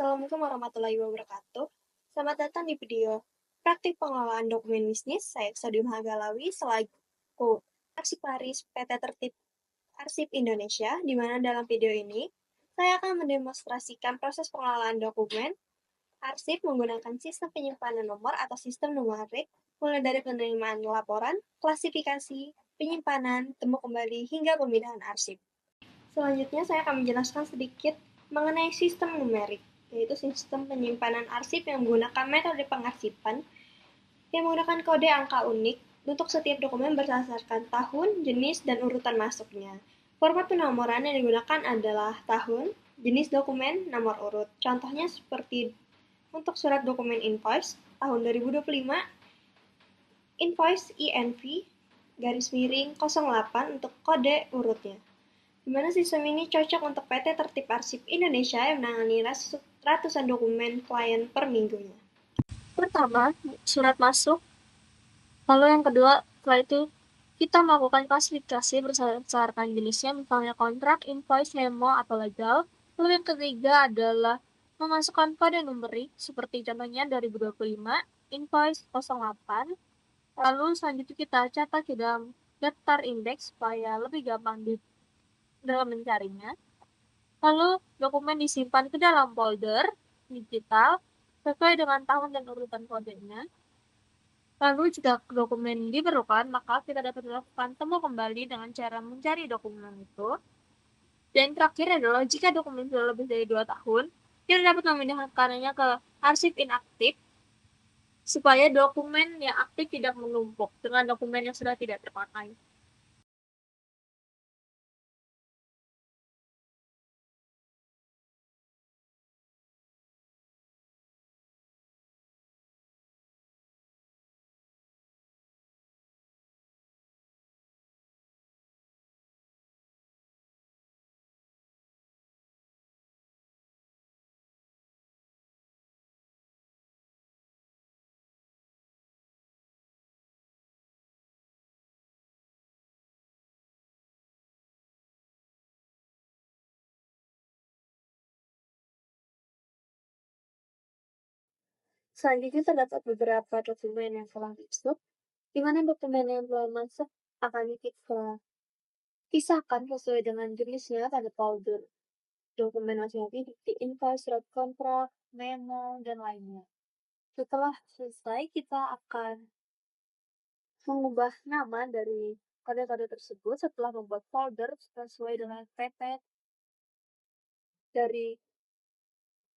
Assalamualaikum warahmatullahi wabarakatuh. Selamat datang di video praktik pengelolaan dokumen bisnis. Saya Sodium Hagalawi selaku Arsiparis PT Tertib Arsip Indonesia, di mana dalam video ini saya akan mendemonstrasikan proses pengelolaan dokumen arsip menggunakan sistem penyimpanan nomor atau sistem numerik, mulai dari penerimaan laporan, klasifikasi, penyimpanan, temu kembali, hingga pemindahan arsip. Selanjutnya saya akan menjelaskan sedikit mengenai sistem numerik, yaitu sistem penyimpanan arsip yang menggunakan metode pengarsipan yang menggunakan kode angka unik untuk setiap dokumen berdasarkan tahun, jenis, dan urutan masuknya. Format penomoran yang digunakan adalah tahun, jenis dokumen, nomor urut. Contohnya seperti untuk surat dokumen invoice tahun 2025, invoice INV _08 untuk kode urutnya. Di mana sistem ini cocok untuk PT Tertib Arsip Indonesia yang menangani ratusan dokumen klien per minggunya. Pertama, surat masuk. Lalu yang kedua, setelah itu kita melakukan klasifikasi berdasarkan jenisnya, misalnya kontrak, invoice, memo, atau legal. Lalu yang ketiga adalah memasukkan kode numerik, seperti contohnya 2025, invoice 08. Lalu selanjutnya kita catat ke dalam daftar indeks supaya lebih gampang dalam mencarinya. Lalu dokumen disimpan ke dalam folder digital sesuai dengan tahun dan urutan kodenya. Lalu jika dokumen diperlukan, maka kita dapat melakukan temu kembali dengan cara mencari dokumen itu. Dan terakhir adalah jika dokumen sudah lebih dari 2 tahun, kita dapat memindahkannya ke arsip inaktif supaya dokumen yang aktif tidak menumpuk dengan dokumen yang sudah tidak terpakai. Selanjutnya terdapat beberapa dokumen yang telah masuk, di mana dokumen yang telah masuk akan kita pisahkan sesuai dengan jenisnya pada folder dokumen masing-masing seperti invoice, surat kontrak, memo, dan lainnya. Setelah selesai, kita akan mengubah nama dari kode-kode tersebut setelah membuat folder sesuai dengan PT dari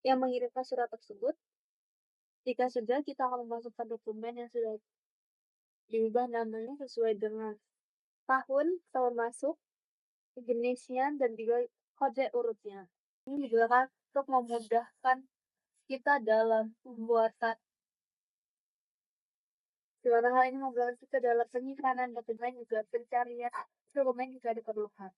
yang mengirimkan surat tersebut. Jika sudah, kita akan memasukkan dokumen yang sudah diubah namanya sesuai dengan tahun masuk, jenisnya, dan juga kode urutnya. Ini digunakan untuk memudahkan kita dalam pembuatan, di mana hal ini membantu kita dalam penyimpanan dokumen juga pencarian dokumen jika diperlukan.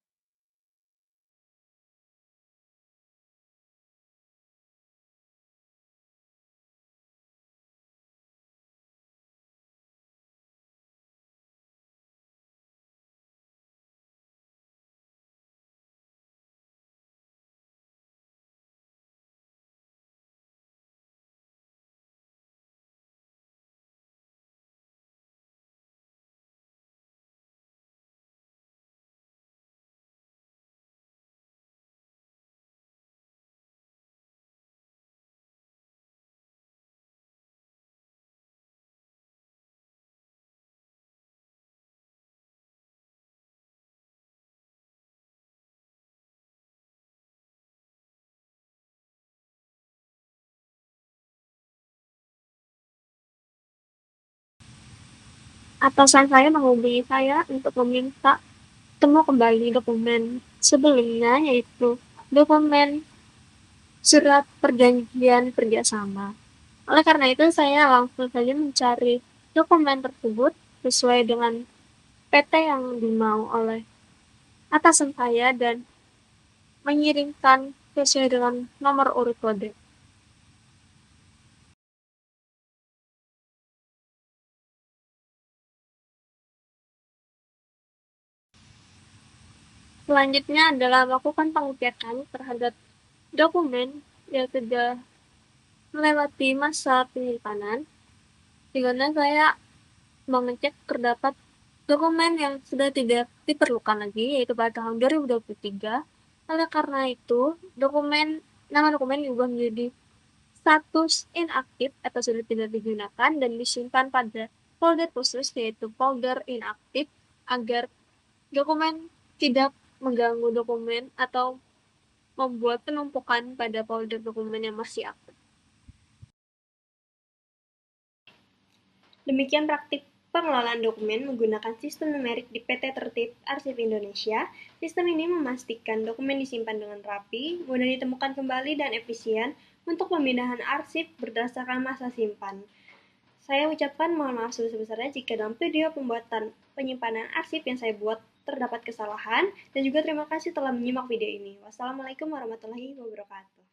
Atasan saya menghubungi saya untuk meminta temu kembali dokumen sebelumnya, yaitu dokumen surat perjanjian kerjasama. Oleh karena itu, saya langsung saja mencari dokumen tersebut sesuai dengan PT yang dimau oleh atasan saya dan mengirimkan sesuai dengan nomor urut kode. Selanjutnya adalah melakukan pengecekan terhadap dokumen yang sudah melewati masa penyimpanan, di mana saya mengecek terdapat dokumen yang sudah tidak diperlukan lagi, yaitu pada tahun 2023. Oleh karena itu, nama dokumen diubah menjadi status inaktif atau sudah tidak digunakan dan disimpan pada folder khusus, yaitu folder inaktif, agar dokumen tidak mengganggu dokumen atau membuat penumpukan pada folder dokumen yang masih aktif. Demikian praktik pengelolaan dokumen menggunakan sistem numerik di PT Tertib Arsip Indonesia. Sistem ini memastikan dokumen disimpan dengan rapi, mudah ditemukan kembali, dan efisien untuk pemindahan arsip berdasarkan masa simpan. Saya ucapkan mohon maaf sebesar-besarnya jika dalam video pembuatan penyimpanan arsip yang saya buat terdapat kesalahan, dan juga terima kasih telah menyimak video ini. Wassalamualaikum warahmatullahi wabarakatuh.